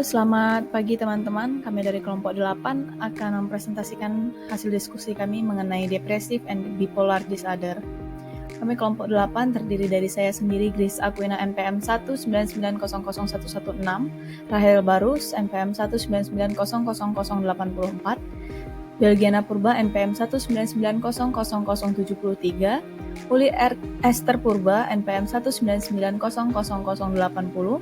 Selamat pagi teman-teman. Kami dari kelompok 8 akan mempresentasikan hasil diskusi kami mengenai depressive and bipolar disorder. Kami kelompok 8 terdiri dari saya sendiri, Grace Aquina NPM 199000116, Rahel Barus NPM 199000084, Belgiana Purba NPM 199000073, Uli Esther Purba NPM 199000080,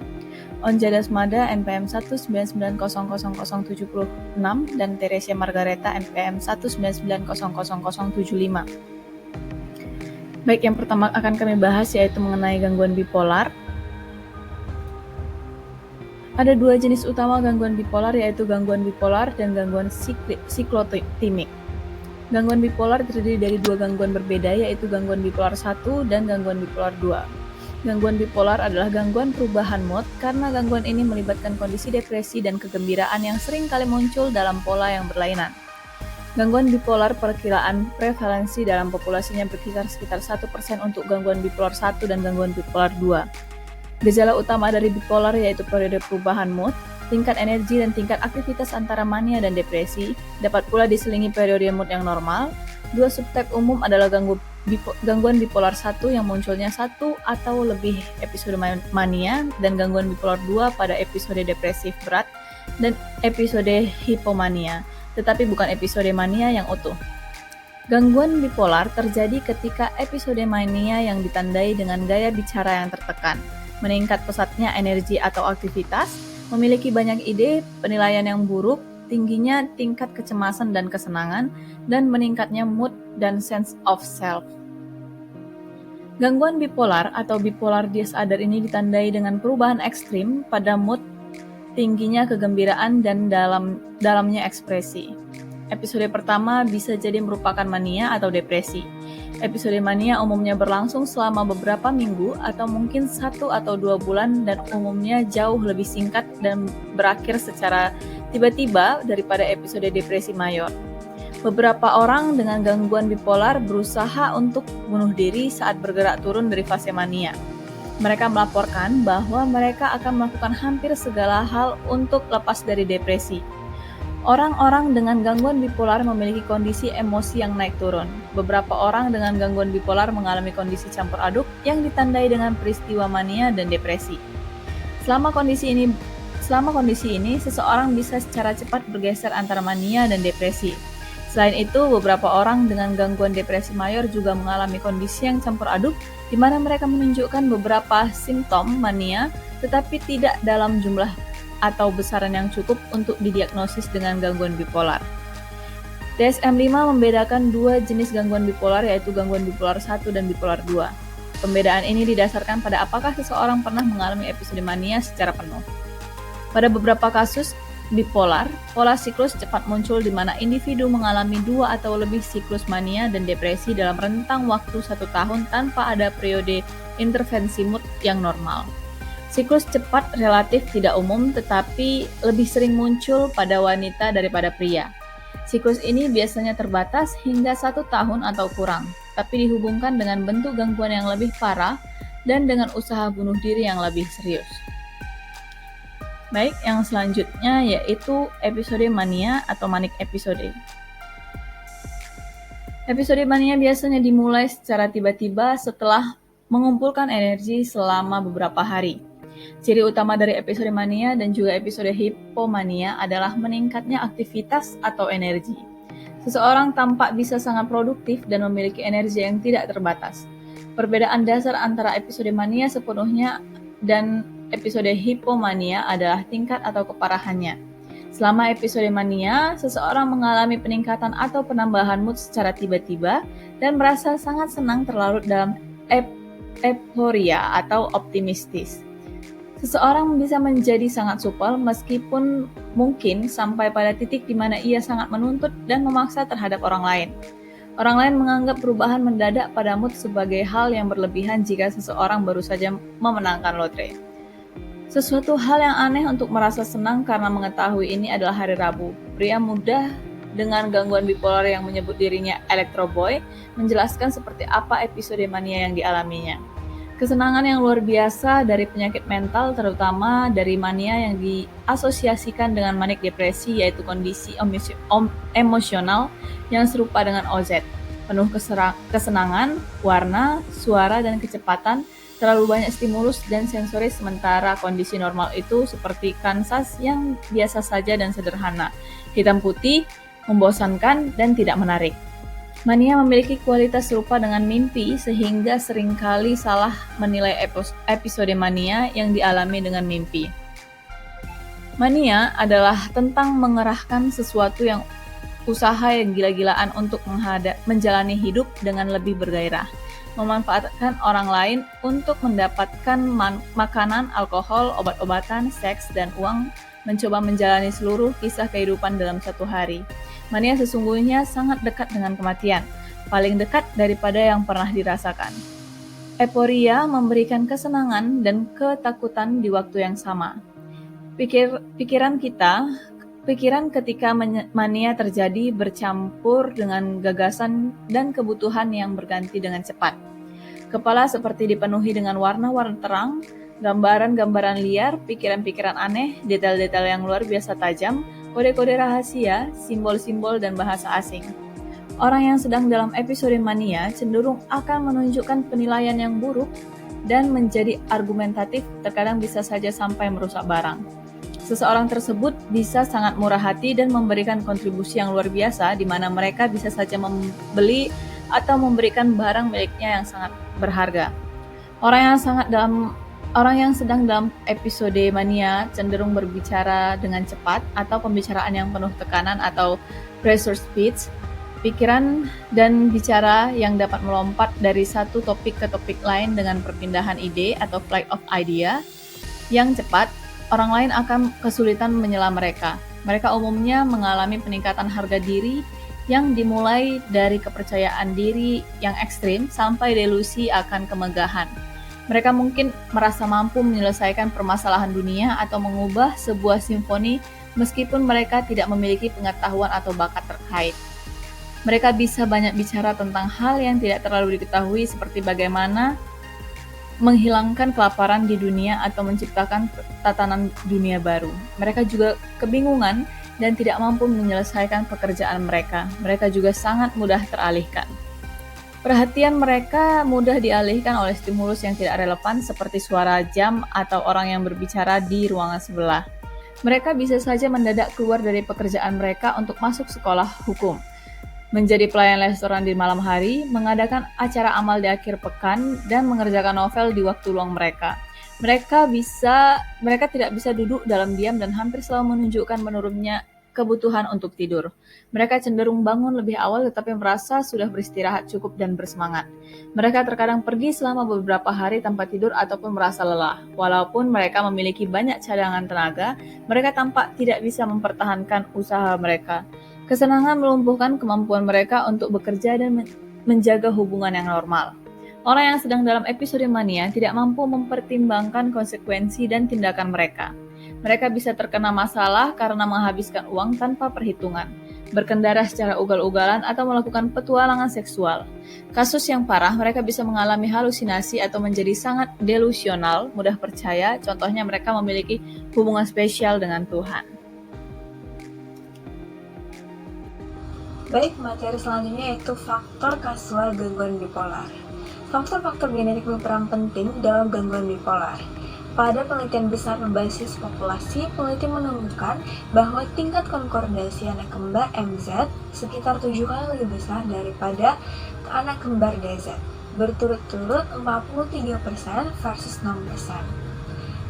Onja Dasmada NPM 199000076 dan Teresia Margareta NPM 199000075. Baik, yang pertama akan kami bahas yaitu mengenai gangguan bipolar. Ada dua jenis utama gangguan bipolar, yaitu gangguan bipolar dan gangguan siklotimik. Gangguan bipolar terdiri dari dua gangguan berbeda, yaitu gangguan bipolar 1 dan gangguan bipolar 2. Gangguan bipolar adalah gangguan perubahan mood karena gangguan ini melibatkan kondisi depresi dan kegembiraan yang sering kali muncul dalam pola yang berlainan. Gangguan bipolar perkiraan prevalensi dalam populasinya berkisar sekitar 1% untuk gangguan bipolar 1 dan gangguan bipolar 2. Gejala utama dari bipolar yaitu periode perubahan mood, tingkat energi dan tingkat aktivitas antara mania dan depresi, dapat pula diselingi periode mood yang normal. Dua subtype umum adalah gangguan bipolar 1 yang munculnya satu atau lebih episode mania dan gangguan bipolar 2 pada episode depresif berat dan episode hipomania, tetapi bukan episode mania yang utuh. Gangguan bipolar terjadi ketika episode mania yang ditandai dengan gaya bicara yang tertekan, meningkat pesatnya energi atau aktivitas, memiliki banyak ide, penilaian yang buruk, tingginya tingkat kecemasan dan kesenangan, dan meningkatnya mood dan sense of self. Gangguan bipolar atau bipolar disorder ini ditandai dengan perubahan ekstrim pada mood, tingginya kegembiraan, dan dalamnya ekspresi. Episode pertama bisa jadi merupakan mania atau depresi. Episode mania umumnya berlangsung selama beberapa minggu atau mungkin 1 atau 2 bulan dan umumnya jauh lebih singkat dan berakhir secara tiba-tiba daripada episode depresi mayor. Beberapa orang dengan gangguan bipolar berusaha untuk bunuh diri saat bergerak turun dari fase mania. Mereka melaporkan bahwa mereka akan melakukan hampir segala hal untuk lepas dari depresi. Orang-orang dengan gangguan bipolar memiliki kondisi emosi yang naik turun. Beberapa orang dengan gangguan bipolar mengalami kondisi campur aduk yang ditandai dengan peristiwa mania dan depresi. Selama kondisi ini, seseorang bisa secara cepat bergeser antara mania dan depresi. Selain itu, beberapa orang dengan gangguan depresi mayor juga mengalami kondisi yang campur aduk, di mana mereka menunjukkan beberapa simptom mania, tetapi tidak dalam jumlah atau besaran yang cukup untuk didiagnosis dengan gangguan bipolar. DSM-5 membedakan dua jenis gangguan bipolar, yaitu gangguan bipolar 1 dan bipolar 2. Pembedaan ini didasarkan pada apakah seseorang pernah mengalami episode mania secara penuh. Pada beberapa kasus bipolar, pola siklus cepat muncul di mana individu mengalami 2 atau lebih siklus mania dan depresi dalam rentang waktu 1 tahun tanpa ada periode intervensi mood yang normal. Siklus cepat relatif tidak umum, tetapi lebih sering muncul pada wanita daripada pria. Siklus ini biasanya terbatas hingga 1 tahun atau kurang, tapi dihubungkan dengan bentuk gangguan yang lebih parah dan dengan usaha bunuh diri yang lebih serius. Baik, yang selanjutnya yaitu episode mania atau manic episode. Episode mania biasanya dimulai secara tiba-tiba setelah mengumpulkan energi selama beberapa hari. Ciri utama dari episode mania dan juga episode hipomania adalah meningkatnya aktivitas atau energi. Seseorang tampak bisa sangat produktif dan memiliki energi yang tidak terbatas. Perbedaan dasar antara episode mania sepenuhnya dan episode hipomania adalah tingkat atau keparahannya. Selama episode mania, seseorang mengalami peningkatan atau penambahan mood secara tiba-tiba dan merasa sangat senang terlarut dalam euforia atau optimistis. Seseorang bisa menjadi sangat supel meskipun mungkin sampai pada titik di mana ia sangat menuntut dan memaksa terhadap orang lain. Orang lain menganggap perubahan mendadak pada mood sebagai hal yang berlebihan jika seseorang baru saja memenangkan lotre. Sesuatu hal yang aneh untuk merasa senang karena mengetahui ini adalah hari Rabu. Pria muda dengan gangguan bipolar yang menyebut dirinya Electro Boy menjelaskan seperti apa episode mania yang dialaminya. Kesenangan yang luar biasa dari penyakit mental, terutama dari mania yang diasosiasikan dengan manik depresi, yaitu kondisi emosional yang serupa dengan OZ. Penuh kesenangan, warna, suara, dan kecepatan, terlalu banyak stimulus dan sensoris, sementara kondisi normal itu seperti Kansas yang biasa saja dan sederhana, hitam putih, membosankan, dan tidak menarik. Mania memiliki kualitas serupa dengan mimpi, sehingga seringkali salah menilai episode mania yang dialami dengan mimpi. Mania adalah tentang mengerahkan sesuatu yang usaha yang gila-gilaan untuk menjalani hidup dengan lebih bergairah, memanfaatkan orang lain untuk mendapatkan makanan, alkohol, obat-obatan, seks, dan uang, mencoba menjalani seluruh kisah kehidupan dalam satu hari. Mania sesungguhnya sangat dekat dengan kematian, paling dekat daripada yang pernah dirasakan. Euforia memberikan kesenangan dan ketakutan di waktu yang sama. Pikiran ketika mania terjadi bercampur dengan gagasan dan kebutuhan yang berganti dengan cepat. Kepala seperti dipenuhi dengan warna-warna terang, gambaran-gambaran liar, pikiran-pikiran aneh, detail-detail yang luar biasa tajam, kode-kode rahasia, simbol-simbol, dan bahasa asing. Orang yang sedang dalam episode mania cenderung akan menunjukkan penilaian yang buruk dan menjadi argumentatif, terkadang bisa saja sampai merusak barang. Seseorang tersebut bisa sangat murah hati dan memberikan kontribusi yang luar biasa, di mana mereka bisa saja membeli atau memberikan barang miliknya yang sangat berharga. Orang yang sedang dalam episode mania cenderung berbicara dengan cepat atau pembicaraan yang penuh tekanan atau pressure speech, pikiran dan bicara yang dapat melompat dari satu topik ke topik lain dengan perpindahan ide atau flight of idea yang cepat. Orang lain akan kesulitan menyela mereka. Mereka umumnya mengalami peningkatan harga diri yang dimulai dari kepercayaan diri yang ekstrim sampai delusi akan kemegahan. Mereka mungkin merasa mampu menyelesaikan permasalahan dunia atau mengubah sebuah simfoni meskipun mereka tidak memiliki pengetahuan atau bakat terkait. Mereka bisa banyak bicara tentang hal yang tidak terlalu diketahui, seperti bagaimana menghilangkan kelaparan di dunia atau menciptakan tatanan dunia baru. Mereka juga kebingungan dan tidak mampu menyelesaikan pekerjaan mereka. Mereka juga sangat mudah teralihkan. Perhatian mereka mudah dialihkan oleh stimulus yang tidak relevan seperti suara jam atau orang yang berbicara di ruangan sebelah. Mereka bisa saja mendadak keluar dari pekerjaan mereka untuk masuk sekolah hukum, menjadi pelayan restoran di malam hari, mengadakan acara amal di akhir pekan, dan mengerjakan novel di waktu luang mereka. Mereka tidak bisa duduk dalam diam dan hampir selalu menunjukkan menurunnya kebutuhan untuk tidur. Mereka cenderung bangun lebih awal tetapi merasa sudah beristirahat cukup dan bersemangat. Mereka terkadang pergi selama beberapa hari tanpa tidur ataupun merasa lelah. Walaupun mereka memiliki banyak cadangan tenaga, mereka tampak tidak bisa mempertahankan usaha mereka. Kesenangan melumpuhkan kemampuan mereka untuk bekerja dan menjaga hubungan yang normal. Orang yang sedang dalam episode mania tidak mampu mempertimbangkan konsekuensi dan tindakan mereka. Mereka bisa terkena masalah karena menghabiskan uang tanpa perhitungan, berkendara secara ugal-ugalan, atau melakukan petualangan seksual. Kasus yang parah, mereka bisa mengalami halusinasi atau menjadi sangat delusional, mudah percaya, contohnya mereka memiliki hubungan spesial dengan Tuhan. Baik, materi selanjutnya yaitu faktor kasual gangguan bipolar. Faktor-faktor genetik berperan penting dalam gangguan bipolar. Pada penelitian besar berbasis populasi, peneliti menemukan bahwa tingkat konkordasi anak kembar MZ sekitar 7 kali lebih besar daripada anak kembar DZ, berturut-turut 43% versus 6%.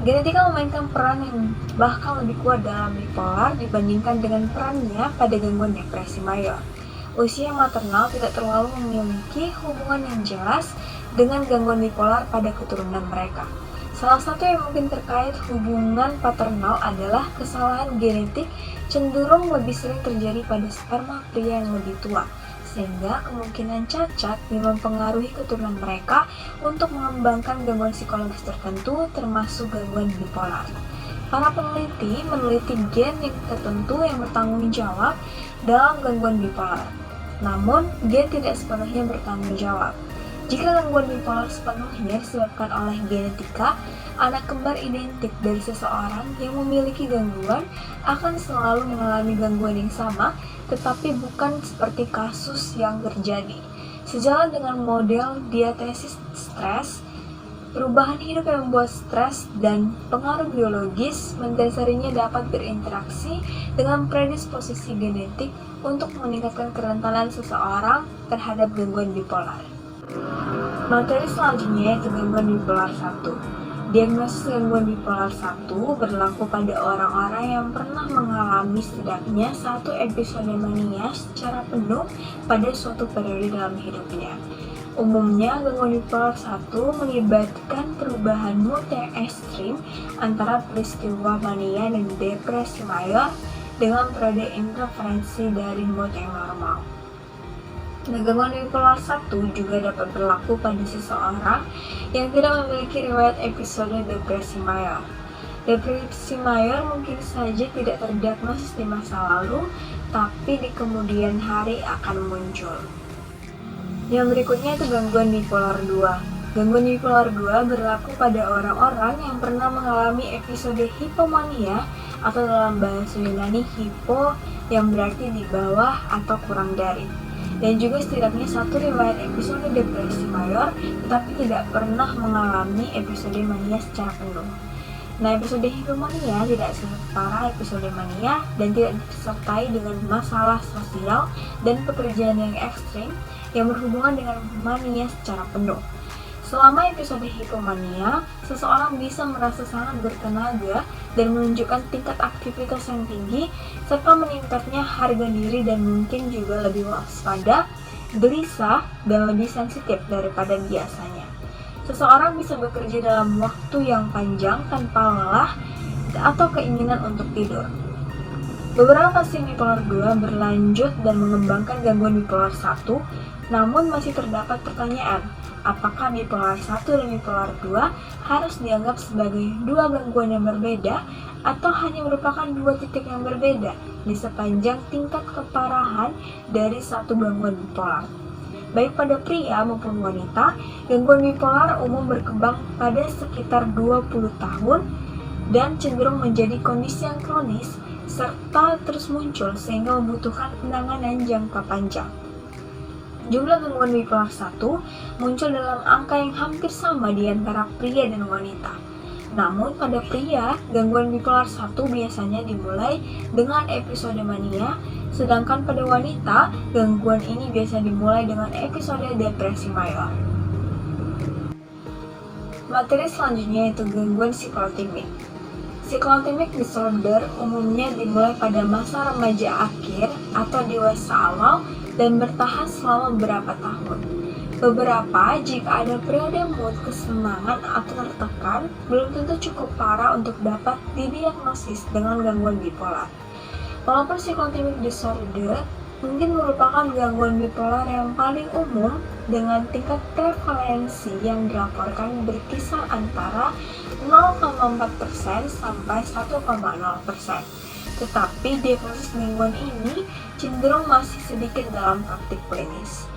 Genetika memainkan peran yang bahkan lebih kuat dalam bipolar dibandingkan dengan perannya pada gangguan depresi mayor. Usia maternal tidak terlalu memiliki hubungan yang jelas dengan gangguan bipolar pada keturunan mereka. Salah satu yang mungkin terkait hubungan paternal adalah kesalahan genetik cenderung lebih sering terjadi pada sperma pria yang lebih tua, sehingga kemungkinan cacat mempengaruhi keturunan mereka untuk mengembangkan gangguan psikologis tertentu termasuk gangguan bipolar. Para peneliti meneliti gen yang tertentu yang bertanggung jawab dalam gangguan bipolar, namun gen tidak sepenuhnya bertanggung jawab. Jika gangguan bipolar sepenuhnya disebabkan oleh genetika, anak kembar identik dari seseorang yang memiliki gangguan akan selalu mengalami gangguan yang sama, tetapi bukan seperti kasus yang terjadi. Sejalan dengan model diatesis stres, perubahan hidup yang membuat stres dan pengaruh biologis mendasarinya dapat berinteraksi dengan predisposisi genetik untuk meningkatkan kerentanan seseorang terhadap gangguan bipolar. Materi selanjutnya yaitu gangguan bipolar 1. Diagnosis gangguan bipolar 1 berlaku pada orang-orang yang pernah mengalami setidaknya satu episode mania secara penuh pada suatu periode dalam hidupnya. Umumnya, gangguan bipolar 1 melibatkan perubahan mood yang ekstrim antara peristiwa mania dan depresi mayor dengan periode interferensi dari mood yang normal. Gangguan bipolar 1 juga dapat berlaku pada seseorang yang tidak memiliki riwayat episode depresi mayor. Depresi mayor mungkin saja tidak terdiagnosis di masa lalu, tapi di kemudian hari akan muncul. Yang berikutnya itu gangguan bipolar 2. Gangguan bipolar 2 berlaku pada orang-orang yang pernah mengalami episode hipomania atau dalam bahasa Yunani hipo yang berarti di bawah atau kurang dari. Dan juga setidaknya satu riwayat episode depresi mayor tetapi tidak pernah mengalami episode mania secara penuh. Nah, episode hipomania tidak separah episode mania dan tidak disertai dengan masalah sosial dan pekerjaan yang ekstrim yang berhubungan dengan mania secara penuh. Selama episode hipomania, seseorang bisa merasa sangat bertenaga dan menunjukkan tingkat aktivitas yang tinggi, serta meningkatnya harga diri dan mungkin juga lebih waspada, gelisah, dan lebih sensitif daripada biasanya. Seseorang bisa bekerja dalam waktu yang panjang tanpa lelah atau keinginan untuk tidur. Beberapa pasien bipolar 2 berlanjut dan mengembangkan gangguan bipolar 1, namun masih terdapat pertanyaan, apakah bipolar 1 dan bipolar 2 harus dianggap sebagai dua gangguan yang berbeda atau hanya merupakan dua titik yang berbeda di sepanjang tingkat keparahan dari satu gangguan bipolar. Baik pada pria maupun wanita, gangguan bipolar umum berkembang pada sekitar 20 tahun dan cenderung menjadi kondisi yang kronis serta terus muncul sehingga membutuhkan penanganan jangka panjang. Jumlah gangguan bipolar 1 muncul dalam angka yang hampir sama di antara pria dan wanita. Namun pada pria, gangguan bipolar 1 biasanya dimulai dengan episode mania, sedangkan pada wanita, gangguan ini biasanya dimulai dengan episode depresi mayor. Materi selanjutnya yaitu gangguan siklotimik. Siklotimik disorder umumnya dimulai pada masa remaja akhir atau dewasa awal dan bertahan selama beberapa tahun. Beberapa, jika ada periode mood kesenangan atau tertekan, belum tentu cukup parah untuk dapat didiagnosis dengan gangguan bipolar. Walaupun siklotimik disorder mungkin merupakan gangguan bipolar yang paling umum dengan tingkat prevalensi yang dilaporkan berkisar antara 0,4% sampai 1,0%. Tetapi diagnosis gangguan ini cenderung masih sedikit dalam praktik klinis.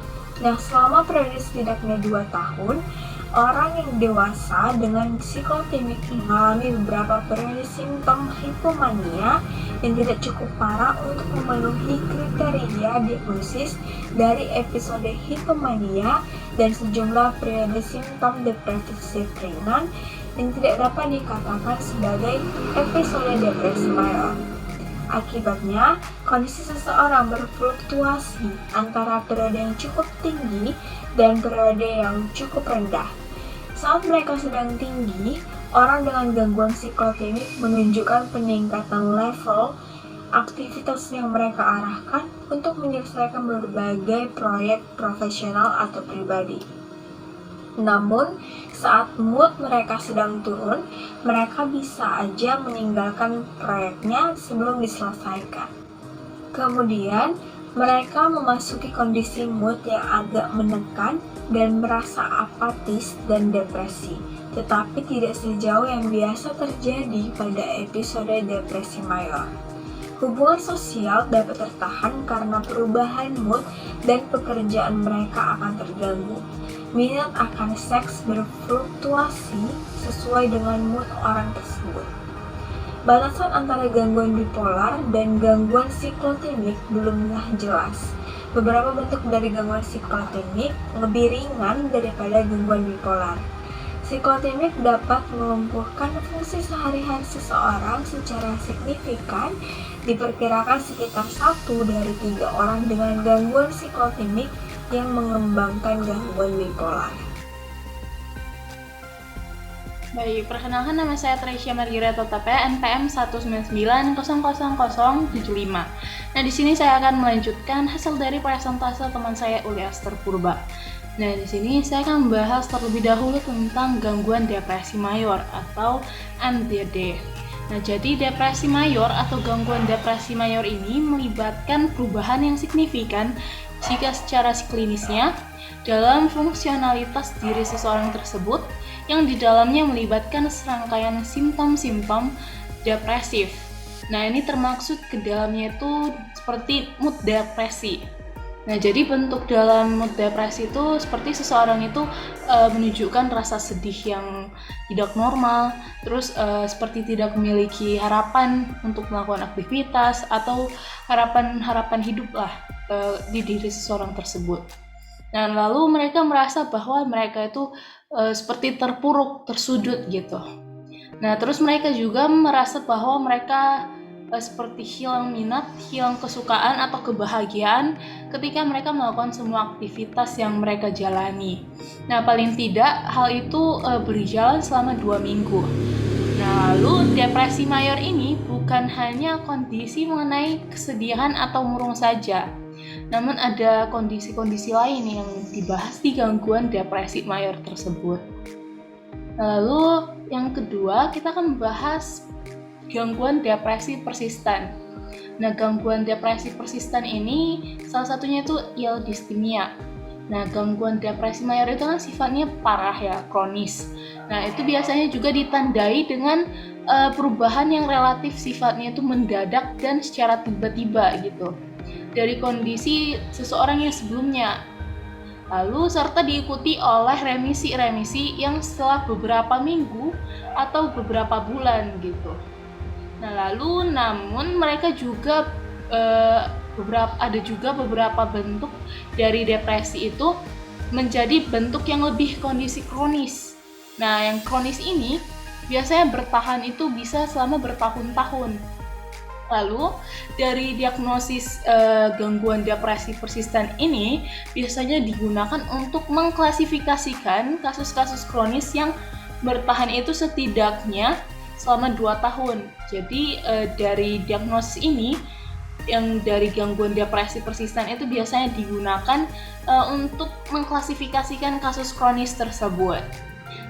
Nah, selama periode setidaknya 2 tahun, orang yang dewasa dengan siklotimik mengalami beberapa periode simptom hipomania yang tidak cukup parah untuk memenuhi kriteria diagnosis dari episode hipomania dan sejumlah periode simptom depresif ringan yang tidak dapat dikatakan sebagai episode depresi mayor. Akibatnya, kondisi seseorang berfluktuasi antara periode yang cukup tinggi dan periode yang cukup rendah. Saat mereka sedang tinggi, orang dengan gangguan siklotimik menunjukkan peningkatan level aktivitas yang mereka arahkan untuk menyelesaikan berbagai proyek profesional atau pribadi. Namun, saat mood mereka sedang turun, mereka bisa aja meninggalkan proyeknya sebelum diselesaikan. Kemudian, mereka memasuki kondisi mood yang agak menekan dan merasa apatis dan depresi, tetapi tidak sejauh yang biasa terjadi pada episode depresi mayor. Hubungan sosial dapat tertahan karena perubahan mood dan pekerjaan mereka akan terganggu. Minat akan seks berfluktuasi sesuai dengan mood orang tersebut. Batasan antara gangguan bipolar dan gangguan siklotimik belumlah jelas. Beberapa bentuk dari gangguan siklotimik lebih ringan daripada gangguan bipolar. Siklotimik dapat melumpuhkan fungsi sehari-hari seseorang secara signifikan. Diperkirakan sekitar 1 dari 3 orang dengan gangguan siklotimik yang mengembangkan gangguan bipolar. Baik, perkenalkan nama saya Tresya Margira TP NPM 199000075. Nah, di sini saya akan melanjutkan hasil dari presentase teman saya Uli Aster Purba. Nah, di sini saya akan membahas terlebih dahulu tentang gangguan depresi mayor atau MDD. Nah, jadi depresi mayor atau gangguan depresi mayor ini melibatkan perubahan yang signifikan jika secara klinisnya dalam fungsionalitas diri seseorang tersebut yang di dalamnya melibatkan serangkaian simptom-simptom depresif. Nah, ini termaksud ke dalamnya itu seperti mood depresi. Nah, jadi bentuk dalam mood depresi itu seperti seseorang itu menunjukkan rasa sedih yang tidak normal, terus seperti tidak memiliki harapan untuk melakukan aktivitas atau harapan hidup lah di diri seseorang tersebut. Nah, lalu mereka merasa bahwa mereka itu seperti terpuruk, tersudut gitu. Nah, terus mereka juga merasa bahwa mereka seperti hilang minat, hilang kesukaan atau kebahagiaan ketika mereka melakukan semua aktivitas yang mereka jalani. Nah, paling tidak hal itu berjalan selama 2 minggu. Nah, lalu depresi mayor ini bukan hanya kondisi mengenai kesedihan atau murung saja, namun ada kondisi-kondisi lain yang dibahas di gangguan depresi mayor tersebut. Lalu yang kedua, kita akan membahas gangguan depresi persisten. Nah, gangguan depresi persisten ini salah satunya itu eudistimia. Nah, gangguan depresi mayor itu kan sifatnya parah ya, kronis. Nah, itu biasanya juga ditandai dengan perubahan yang relatif sifatnya itu mendadak dan secara tiba-tiba gitu dari kondisi seseorang yang sebelumnya. Lalu serta diikuti oleh remisi-remisi yang setelah beberapa minggu atau beberapa bulan gitu. Nah, lalu namun mereka juga ada juga beberapa bentuk dari depresi itu menjadi bentuk yang lebih kondisi kronis. Nah, yang kronis ini biasanya bertahan itu bisa selama bertahun-tahun. Lalu dari diagnosis gangguan depresi persisten ini biasanya digunakan untuk mengklasifikasikan kasus-kasus kronis yang bertahan itu setidaknya selama 2 tahun. Jadi dari diagnosis ini yang dari gangguan depresi persisten itu biasanya digunakan untuk mengklasifikasikan kasus kronis tersebut.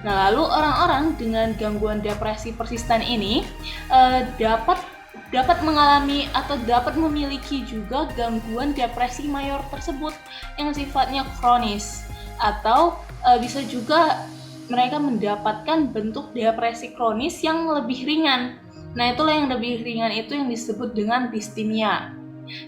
Nah, lalu orang-orang dengan gangguan depresi persisten ini dapat mengalami atau dapat memiliki juga gangguan depresi mayor tersebut yang sifatnya kronis, atau bisa juga mereka mendapatkan bentuk depresi kronis yang lebih ringan. Nah, itulah yang lebih ringan itu yang disebut dengan distimia.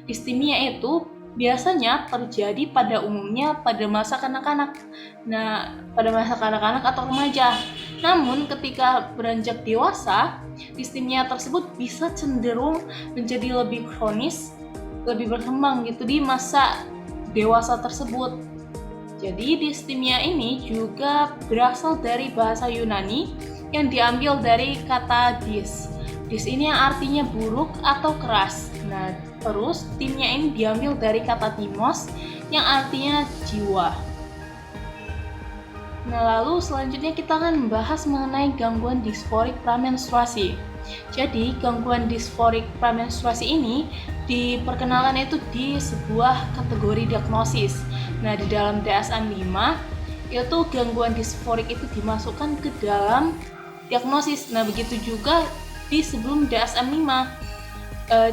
Distimia itu biasanya terjadi pada umumnya pada masa kanak-kanak. Nah, pada masa kanak-kanak atau remaja. Namun ketika beranjak dewasa, distimia tersebut bisa cenderung menjadi lebih kronis, lebih berkembang gitu di masa dewasa tersebut. Jadi distimia ini juga berasal dari bahasa Yunani yang diambil dari kata dis. Dis ini yang artinya buruk atau keras. Nah, terus timnya ini diambil dari kata timos yang artinya jiwa. Nah, lalu selanjutnya kita akan membahas mengenai gangguan disforik pramenstruasi. Jadi, gangguan disforik pramenstruasi ini diperkenalkan itu di sebuah kategori diagnosis. Nah, di dalam DSM-5 itu gangguan disforik itu dimasukkan ke dalam diagnosis. Nah, begitu juga di sebelum DSM-5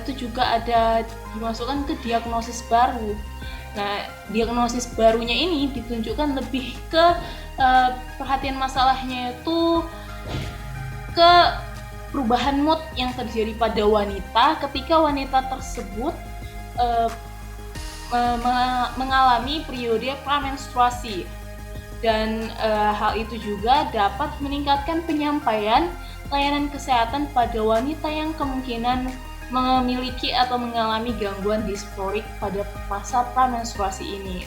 itu juga ada dimasukkan ke diagnosis baru. Nah, diagnosis barunya ini ditunjukkan lebih ke perhatian masalahnya itu ke perubahan mood yang terjadi pada wanita ketika wanita tersebut mengalami periode pramenstruasi. Dan hal itu juga dapat meningkatkan penyampaian layanan kesehatan pada wanita yang kemungkinan memiliki atau mengalami gangguan disforik pada masa pramenstruasi ini.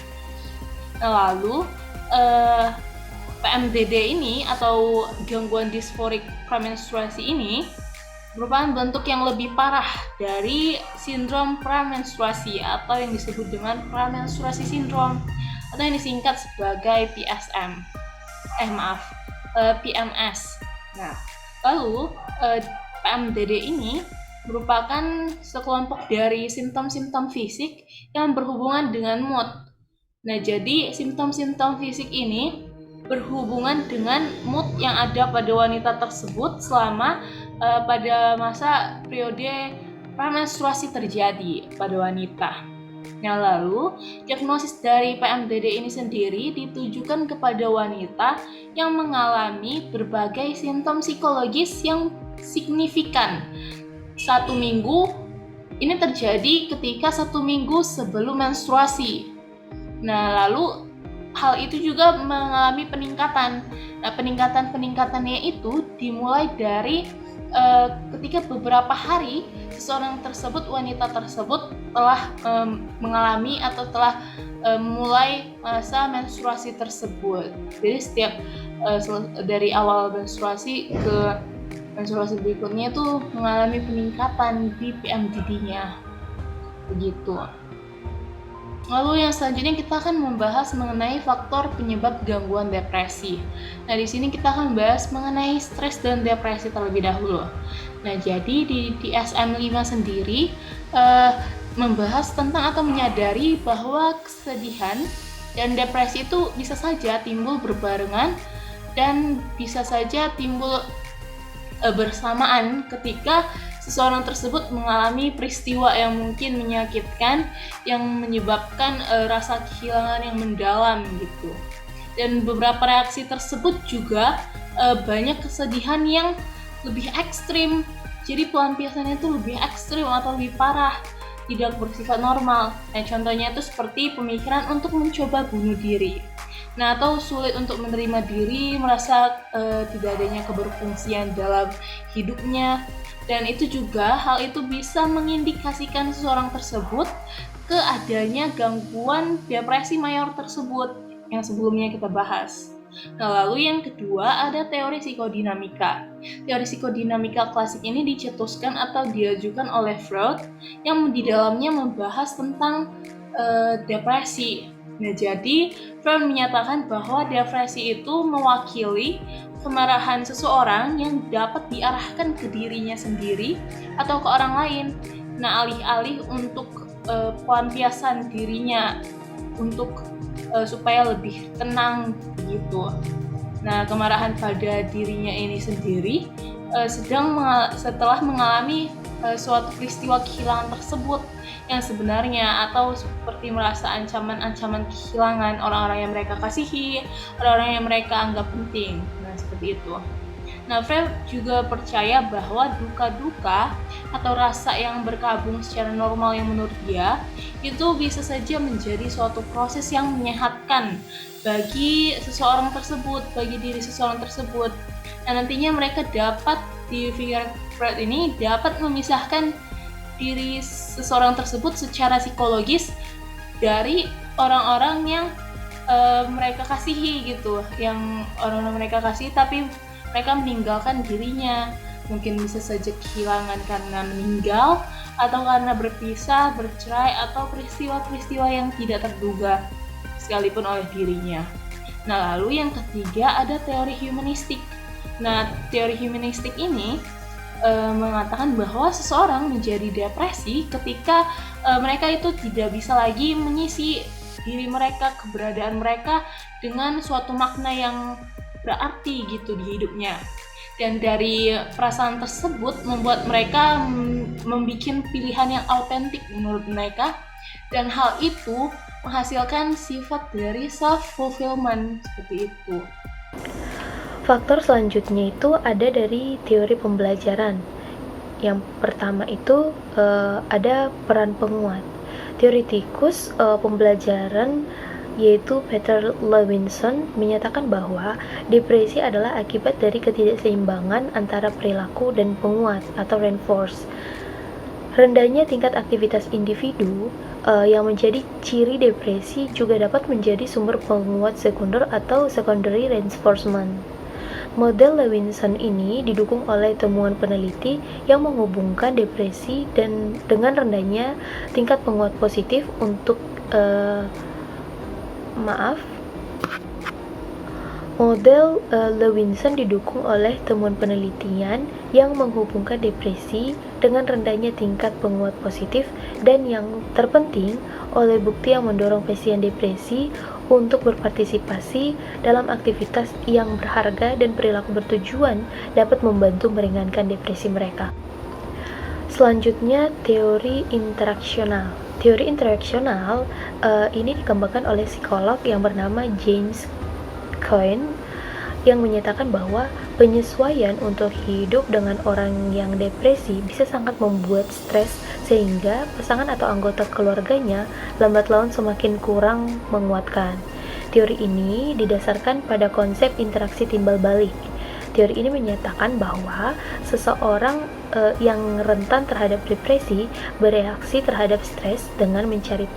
Nah, lalu PMDD ini atau gangguan disforik premenstruasi ini merupakan bentuk yang lebih parah dari sindrom premenstruasi atau yang disebut dengan premenstruasi syndrome atau yang disingkat sebagai PMS. Nah, lalu PMDD ini merupakan sekelompok dari simptom-simptom fisik yang berhubungan dengan mood. Nah, jadi simptom-simptom fisik ini berhubungan dengan mood yang ada pada wanita tersebut selama pada masa periode premenstruasi terjadi pada wanita. Nah, lalu diagnosis dari PMDD ini sendiri ditujukan kepada wanita yang mengalami berbagai simptom psikologis yang signifikan. 1 minggu ini terjadi ketika 1 minggu sebelum menstruasi. Nah, lalu hal itu juga mengalami peningkatan. Nah, peningkatannya itu dimulai dari ketika beberapa hari seseorang tersebut, wanita tersebut telah mengalami atau telah mulai masa menstruasi tersebut. Jadi setiap dari awal menstruasi ke menstruasi berikutnya itu mengalami peningkatan di PMDD-nya. Begitu. Lalu yang selanjutnya kita akan membahas mengenai faktor penyebab gangguan depresi. Nah, di sini kita akan bahas mengenai stres dan depresi terlebih dahulu. Nah, jadi di DSM-5 sendiri membahas tentang atau menyadari bahwa kesedihan dan depresi itu bisa saja timbul berbarengan dan bisa saja timbul bersamaan ketika seseorang tersebut mengalami peristiwa yang mungkin menyakitkan yang menyebabkan rasa kehilangan yang mendalam gitu. Dan beberapa reaksi tersebut juga banyak kesedihan yang lebih ekstrim. Jadi pelampiasannya itu lebih ekstrim atau lebih parah, tidak bersifat normal. Nah, contohnya itu seperti pemikiran untuk mencoba bunuh diri. Nah, atau sulit untuk menerima diri, merasa tidak adanya keberfungsian dalam hidupnya. Dan itu juga hal itu bisa mengindikasikan seseorang tersebut ke adanya gangguan depresi mayor tersebut yang sebelumnya kita bahas. Nah, lalu yang kedua ada teori psikodinamika. Teori psikodinamika klasik ini dicetuskan atau diajukan oleh Freud yang di dalamnya membahas tentang depresi. Nah, jadi Freud menyatakan bahwa depresi itu mewakili kemarahan seseorang yang dapat diarahkan ke dirinya sendiri atau ke orang lain. Nah, alih-alih untuk pelampiasan dirinya untuk supaya lebih tenang gitu. Nah, kemarahan pada dirinya ini sendiri setelah mengalami suatu peristiwa kehilangan tersebut yang sebenarnya, atau seperti merasa ancaman-ancaman kehilangan orang-orang yang mereka kasihi, orang-orang yang mereka anggap penting. Nah, seperti itu. Nah, Freud juga percaya bahwa duka-duka atau rasa yang berkabung secara normal yang menurut dia itu bisa saja menjadi suatu proses yang menyehatkan bagi seseorang tersebut, bagi diri seseorang tersebut. Nah, nantinya mereka dapat, di pikiran Freud ini, dapat memisahkan diri seseorang tersebut secara psikologis dari orang-orang yang mereka kasihi gitu, yang orang-orang mereka kasihi tapi mereka meninggalkan dirinya. Mungkin bisa saja kehilangan karena meninggal, atau karena berpisah, bercerai, atau peristiwa-peristiwa yang tidak terduga sekalipun oleh dirinya. Nah, lalu yang ketiga ada teori humanistik. Nah, teori humanistik ini mengatakan bahwa seseorang menjadi depresi ketika mereka itu tidak bisa lagi mengisi diri mereka, keberadaan mereka dengan suatu makna yang berarti gitu di hidupnya. Dan dari perasaan tersebut membuat mereka membuat pilihan yang autentik menurut mereka, dan hal itu menghasilkan sifat dari self-fulfillment seperti itu. Faktor selanjutnya itu ada dari teori pembelajaran. Yang pertama itu ada peran penguat. Teoretikus pembelajaran yaitu Peter Lewinson, menyatakan bahwa depresi adalah akibat dari ketidakseimbangan antara perilaku dan penguat atau reinforce. Rendahnya tingkat aktivitas individu yang menjadi ciri depresi juga dapat menjadi sumber penguat sekunder atau secondary reinforcement. Model Lewinson ini didukung oleh temuan peneliti yang menghubungkan depresi dan dengan rendahnya tingkat penguat positif untuk Model Lewinson didukung oleh temuan penelitian yang menghubungkan depresi dengan rendahnya tingkat penguat positif dan yang terpenting oleh bukti yang mendorong pasien depresi untuk berpartisipasi dalam aktivitas yang berharga dan perilaku bertujuan dapat membantu meringankan depresi mereka. Selanjutnya, teori interaksional. Teori interaksional ini dikembangkan oleh psikolog yang bernama James Coyne yang menyatakan bahwa penyesuaian untuk hidup dengan orang yang depresi bisa sangat membuat stres sehingga pasangan atau anggota keluarganya lambat laun semakin kurang menguatkan. Teori ini didasarkan pada konsep interaksi timbal balik. Teori ini menyatakan bahwa seseorang yang rentan terhadap depresi bereaksi terhadap stres dengan mencari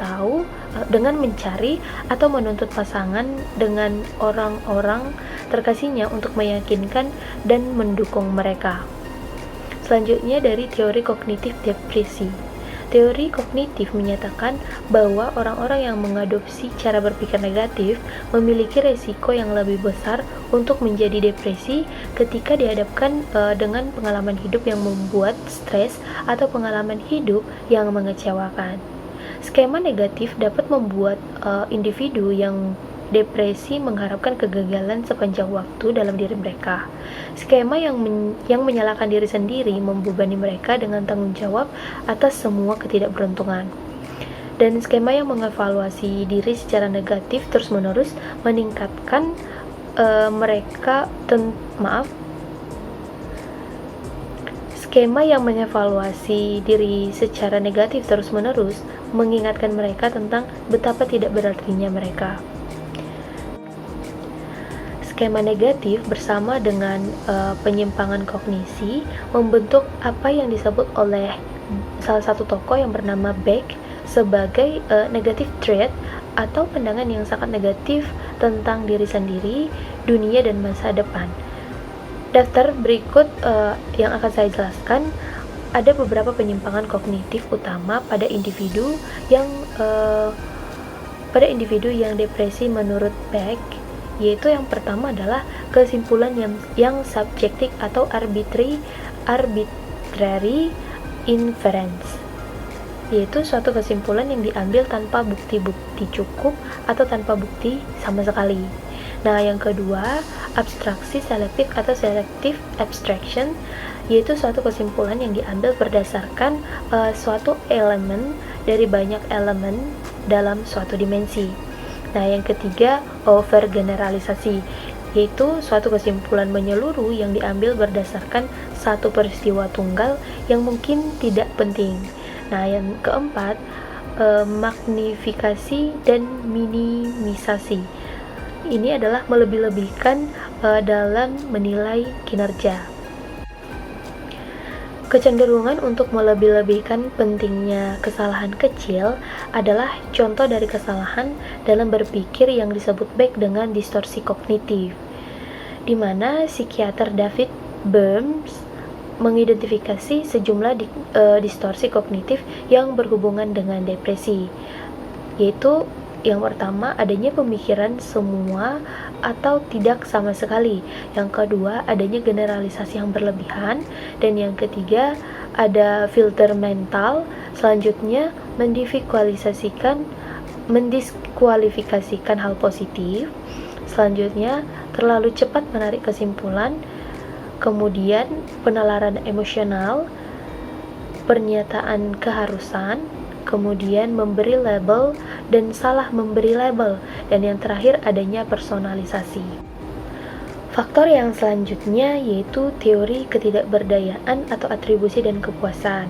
atau menuntut pasangan dengan orang-orang terkasihnya untuk meyakinkan dan mendukung mereka. Selanjutnya dari teori kognitif depresi. Teori kognitif menyatakan bahwa orang-orang yang mengadopsi cara berpikir negatif memiliki resiko yang lebih besar untuk menjadi depresi ketika dihadapkan dengan pengalaman hidup yang membuat stres atau pengalaman hidup yang mengecewakan. Skema negatif dapat membuat individu yang depresi mengharapkan kegagalan sepanjang waktu dalam diri mereka. Skema yang menyalahkan diri sendiri membebani mereka dengan tanggung jawab atas semua ketidakberuntungan. Dan skema yang mengevaluasi diri secara negatif terus-menerus meningkatkan Skema yang mengevaluasi diri secara negatif terus-menerus mengingatkan mereka tentang betapa tidak berartinya mereka. Skema negatif bersama dengan penyimpangan kognisi membentuk apa yang disebut oleh salah satu tokoh yang bernama Beck sebagai negative trait atau pandangan yang sangat negatif tentang diri sendiri, dunia, dan masa depan. Daftar berikut yang akan saya jelaskan ada beberapa penyimpangan kognitif utama pada individu yang depresi menurut Beck, yaitu yang pertama adalah kesimpulan yang subjektif atau arbitrary inference, yaitu suatu kesimpulan yang diambil tanpa bukti-bukti cukup atau tanpa bukti sama sekali. Nah, yang kedua, abstraksi selektif atau selective abstraction, yaitu suatu kesimpulan yang diambil berdasarkan suatu elemen dari banyak elemen dalam suatu dimensi. Nah, yang ketiga, overgeneralisasi, yaitu suatu kesimpulan menyeluruh yang diambil berdasarkan satu peristiwa tunggal yang mungkin tidak penting. Nah, yang keempat, magnifikasi dan minimisasi. Ini adalah melebih-lebihkan dalam menilai kinerja. Kecenderungan untuk melebih-lebihkan pentingnya kesalahan kecil adalah contoh dari kesalahan dalam berpikir yang disebut Beck dengan distorsi kognitif, di mana psikiater David Burns mengidentifikasi sejumlah distorsi kognitif yang berhubungan dengan depresi, yaitu yang pertama, adanya pemikiran semua atau tidak sama sekali. Yang kedua, adanya generalisasi yang berlebihan. Dan yang ketiga, ada filter mental. Selanjutnya, mendiskualifikasikan hal positif. Selanjutnya, terlalu cepat menarik kesimpulan. Kemudian, penalaran emosional, pernyataan keharusan, kemudian memberi label dan salah memberi label, dan yang terakhir adanya personalisasi. Faktor yang selanjutnya yaitu teori ketidakberdayaan atau atribusi dan kepuasan.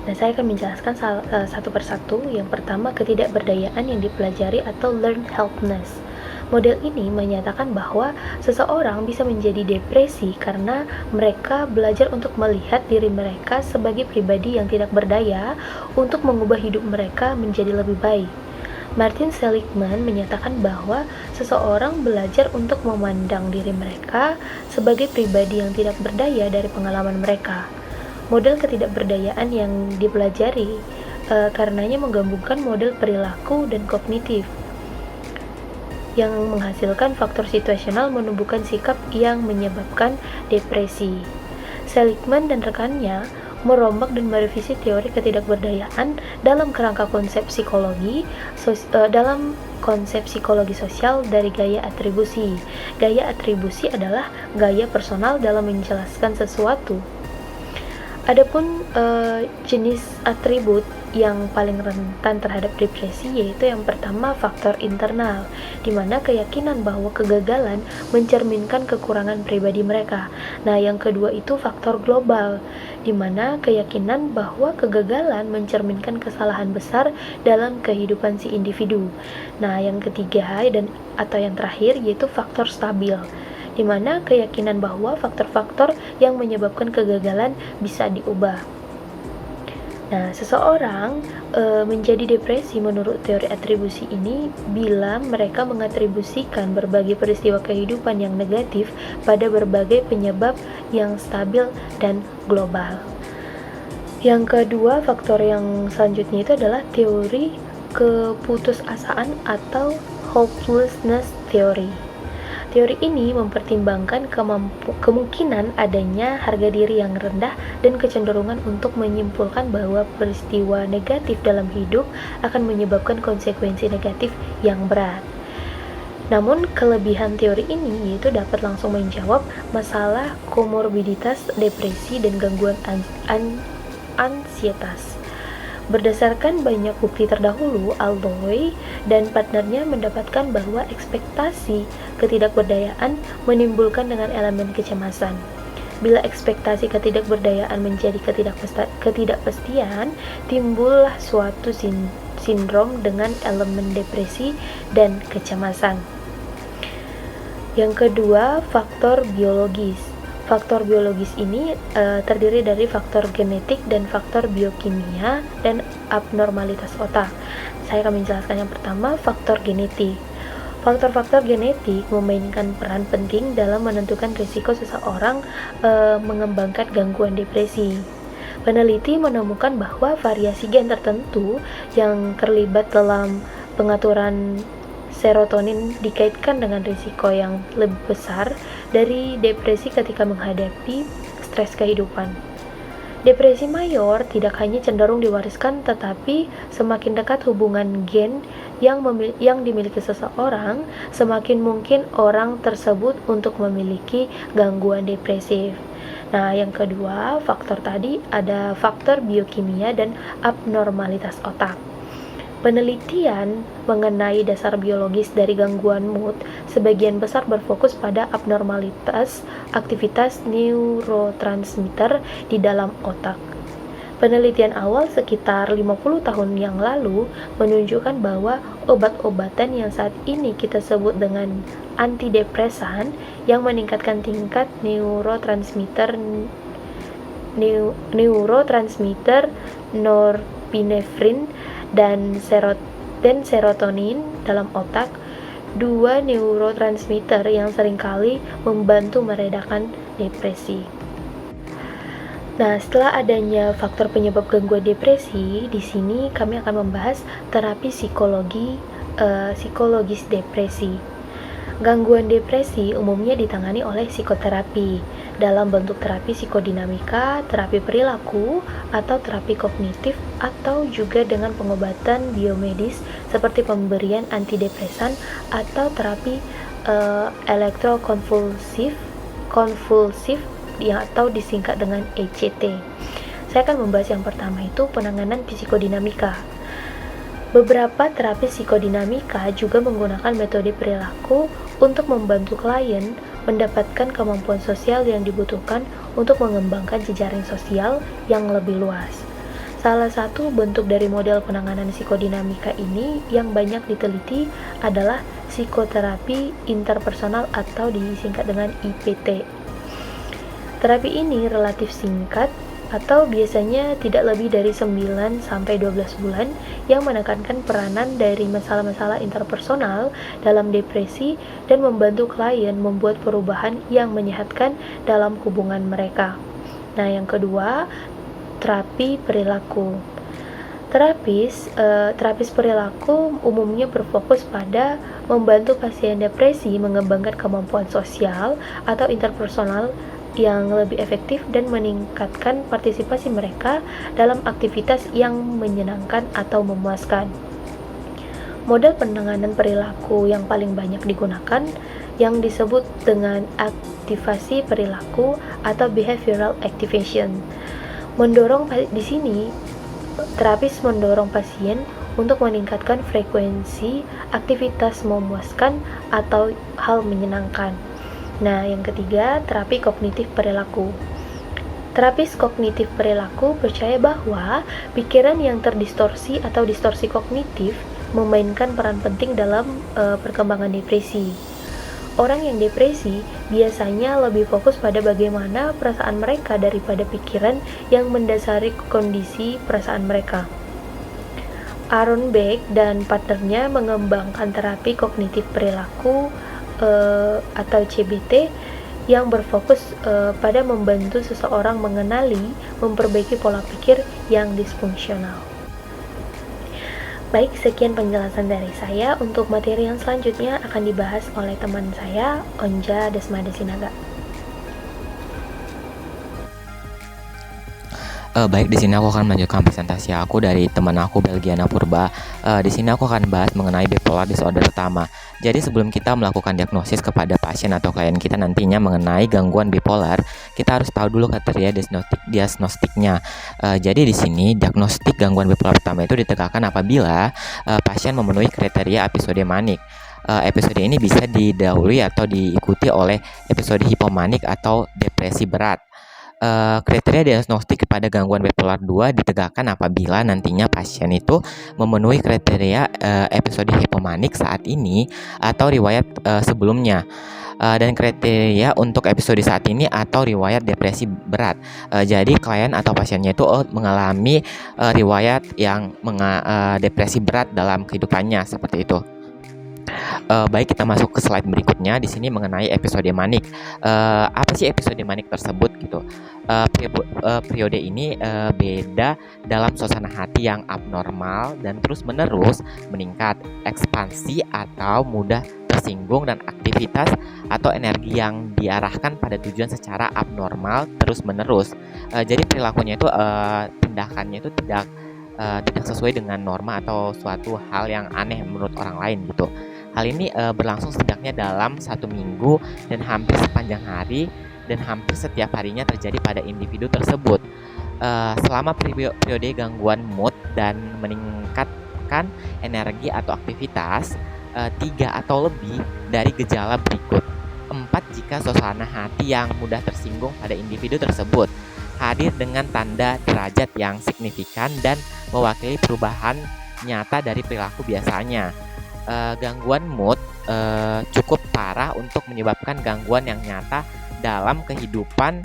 Nah, saya akan menjelaskan satu persatu. Yang pertama, ketidakberdayaan yang dipelajari atau learned helplessness. Model ini menyatakan bahwa seseorang bisa menjadi depresi karena mereka belajar untuk melihat diri mereka sebagai pribadi yang tidak berdaya untuk mengubah hidup mereka menjadi lebih baik. Martin Seligman menyatakan bahwa seseorang belajar untuk memandang diri mereka sebagai pribadi yang tidak berdaya dari pengalaman mereka. Model ketidakberdayaan yang dipelajari karenanya menggabungkan model perilaku dan kognitif yang menghasilkan faktor situasional menumbuhkan sikap yang menyebabkan depresi. Seligman dan rekannya merombak dan merevisi teori ketidakberdayaan dalam kerangka konsep psikologi sosial dari gaya atribusi. Gaya atribusi adalah gaya personal dalam menjelaskan sesuatu. Adapun jenis atribut yang paling rentan terhadap depresi yaitu yang pertama faktor internal, di mana keyakinan bahwa kegagalan mencerminkan kekurangan pribadi mereka. Nah, yang kedua itu faktor global, di mana keyakinan bahwa kegagalan mencerminkan kesalahan besar dalam kehidupan si individu. Nah, yang ketiga atau yang terakhir yaitu faktor stabil, di mana keyakinan bahwa faktor-faktor yang menyebabkan kegagalan bisa diubah. Nah, seseorang menjadi depresi menurut teori atribusi ini bila mereka mengatribusikan berbagai peristiwa kehidupan yang negatif pada berbagai penyebab yang stabil dan global. Yang kedua, faktor yang selanjutnya itu adalah teori keputusasaan atau hopelessness theory. Teori ini mempertimbangkan kemungkinan adanya harga diri yang rendah dan kecenderungan untuk menyimpulkan bahwa peristiwa negatif dalam hidup akan menyebabkan konsekuensi negatif yang berat. Namun, kelebihan teori ini yaitu dapat langsung menjawab masalah komorbiditas depresi dan gangguan ansietas. Berdasarkan banyak bukti terdahulu, Alloy dan partnernya mendapatkan bahwa ekspektasi ketidakberdayaan menimbulkan dengan elemen kecemasan. Bila ekspektasi ketidakberdayaan menjadi ketidakpastian, timbullah suatu sindrom dengan elemen depresi dan kecemasan. Yang kedua, faktor biologis. Faktor biologis ini terdiri dari faktor genetik dan faktor biokimia dan abnormalitas otak. Saya akan menjelaskan yang pertama, faktor genetik. Faktor-faktor genetik memainkan peran penting dalam menentukan risiko seseorang mengembangkan gangguan depresi. Peneliti menemukan bahwa variasi gen tertentu yang terlibat dalam pengaturan serotonin dikaitkan dengan risiko yang lebih besar dari depresi ketika menghadapi stres kehidupan. Depresi mayor tidak hanya cenderung diwariskan, tetapi semakin dekat hubungan gen yang dimiliki seseorang, semakin mungkin orang tersebut untuk memiliki gangguan depresif. Nah, yang kedua, faktor tadi ada faktor biokimia dan abnormalitas otak. Penelitian mengenai dasar biologis dari gangguan mood sebagian besar berfokus pada abnormalitas aktivitas neurotransmitter di dalam otak. Penelitian awal sekitar 50 tahun yang lalu menunjukkan bahwa obat-obatan yang saat ini kita sebut dengan antidepresan yang meningkatkan tingkat neurotransmitter norepinefrin dan serotonin dalam otak, dua neurotransmitter yang seringkali membantu meredakan depresi. Nah, setelah adanya faktor penyebab gangguan depresi, di sini kami akan membahas terapi psikologis depresi. Gangguan depresi umumnya ditangani oleh psikoterapi dalam bentuk terapi psikodinamika, terapi perilaku, atau terapi kognitif, atau juga dengan pengobatan biomedis seperti pemberian antidepresan atau terapi elektrokonvulsif atau disingkat dengan ECT. Saya akan membahas yang pertama itu penanganan psikodinamika. Beberapa terapi psikodinamika juga menggunakan metode perilaku untuk membantu klien mendapatkan kemampuan sosial yang dibutuhkan untuk mengembangkan jejaring sosial yang lebih luas. Salah satu bentuk dari model penanganan psikodinamika ini yang banyak diteliti adalah psikoterapi interpersonal atau disingkat dengan IPT. Terapi ini relatif singkat atau biasanya tidak lebih dari 9-12 bulan yang menekankan peranan dari masalah-masalah interpersonal dalam depresi dan membantu klien membuat perubahan yang menyehatkan dalam hubungan mereka. Nah, yang kedua, terapi perilaku. Terapis perilaku umumnya berfokus pada membantu pasien depresi mengembangkan kemampuan sosial atau interpersonal yang lebih efektif dan meningkatkan partisipasi mereka dalam aktivitas yang menyenangkan atau memuaskan. Model penanganan perilaku yang paling banyak digunakan yang disebut dengan aktivasi perilaku atau behavioral activation. Di sini, terapis mendorong pasien untuk meningkatkan frekuensi aktivitas memuaskan atau hal menyenangkan. Nah, yang ketiga, terapi kognitif perilaku. Terapis kognitif perilaku percaya bahwa pikiran yang terdistorsi atau distorsi kognitif memainkan peran penting dalam perkembangan depresi. Orang yang depresi biasanya lebih fokus pada bagaimana perasaan mereka daripada pikiran yang mendasari kondisi perasaan mereka. Aaron Beck dan partnernya mengembangkan terapi kognitif perilaku atau CBT yang berfokus pada membantu seseorang mengenali, memperbaiki pola pikir yang disfungsional. Baik, sekian penjelasan dari saya. Untuk materi yang selanjutnya akan dibahas oleh teman saya, Onja Desmada Sinaga. Baik, di sini aku akan melanjutkan presentasi aku dari teman aku Belgiana Purba. Di sini aku akan bahas mengenai bipolar disorder pertama. Jadi sebelum kita melakukan diagnosis kepada pasien atau klien kita nantinya mengenai gangguan bipolar, kita harus tahu dulu kriteria diagnostiknya. Jadi di sini diagnostik gangguan bipolar pertama itu ditegakkan apabila pasien memenuhi kriteria episode manik. Episode ini bisa didahului atau diikuti oleh episode hipomanik atau depresi berat. Kriteria diagnostik kepada gangguan bipolar 2 ditegakkan apabila nantinya pasien itu memenuhi kriteria episode hipomanik saat ini atau riwayat sebelumnya, dan kriteria untuk episode saat ini atau riwayat depresi berat. Jadi klien atau pasiennya itu mengalami riwayat yang depresi berat dalam kehidupannya, seperti itu. Baik, kita masuk ke slide berikutnya. Di sini mengenai episode manik. Apa sih episode manik tersebut gitu? Periode ini beda dalam suasana hati yang abnormal dan terus-menerus meningkat, ekspansi atau mudah tersinggung, dan aktivitas atau energi yang diarahkan pada tujuan secara abnormal terus-menerus. Jadi perilakunya itu tindakannya itu tidak sesuai dengan norma atau suatu hal yang aneh menurut orang lain gitu. Hal ini berlangsung setidaknya dalam 1 minggu dan hampir sepanjang hari, dan hampir setiap harinya terjadi pada individu tersebut. Selama periode gangguan mood dan meningkatkan energi atau aktivitas, 3 atau lebih dari gejala berikut. 4 jika suasana hati yang mudah tersinggung pada individu tersebut hadir dengan tanda derajat yang signifikan dan mewakili perubahan nyata dari perilaku biasanya. Gangguan mood cukup parah untuk menyebabkan gangguan yang nyata dalam kehidupan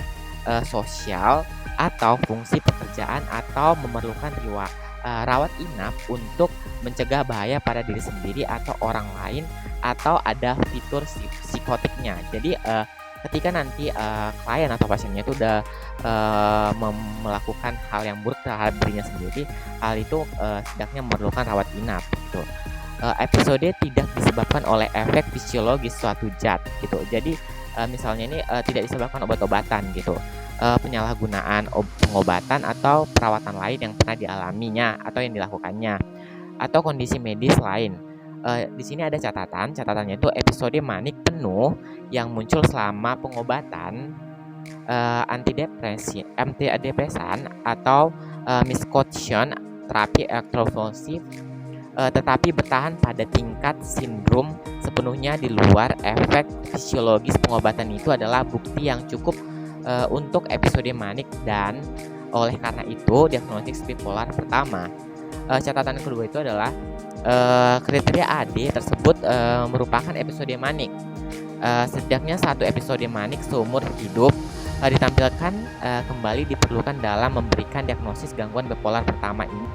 sosial atau fungsi pekerjaan, atau memerlukan rawat inap untuk mencegah bahaya pada diri sendiri atau orang lain, atau ada fitur psikotiknya. Jadi ketika nanti klien atau pasiennya itu udah melakukan hal yang buruk terhadap dirinya sendiri, hal itu setidaknya memerlukan rawat inap gitu. Episode tidak disebabkan oleh efek fisiologis suatu zat gitu. Jadi misalnya ini tidak disebabkan obat-obatan gitu, penyalahgunaan pengobatan atau perawatan lain yang pernah dialaminya atau yang dilakukannya, atau kondisi medis lain. Di sini ada catatannya itu episode manik penuh yang muncul selama pengobatan antidepresan atau misconception terapi elektrofusif, tetapi bertahan pada tingkat sindrom sepenuhnya di luar efek fisiologis pengobatan itu adalah bukti yang cukup untuk episode manik, dan Oleh karena itu, diagnosis bipolar pertama. Catatan kedua itu adalah kriteria AD tersebut merupakan episode manik. Setidaknya satu episode manik seumur hidup ditampilkan kembali diperlukan dalam memberikan diagnosis gangguan bipolar pertama ini.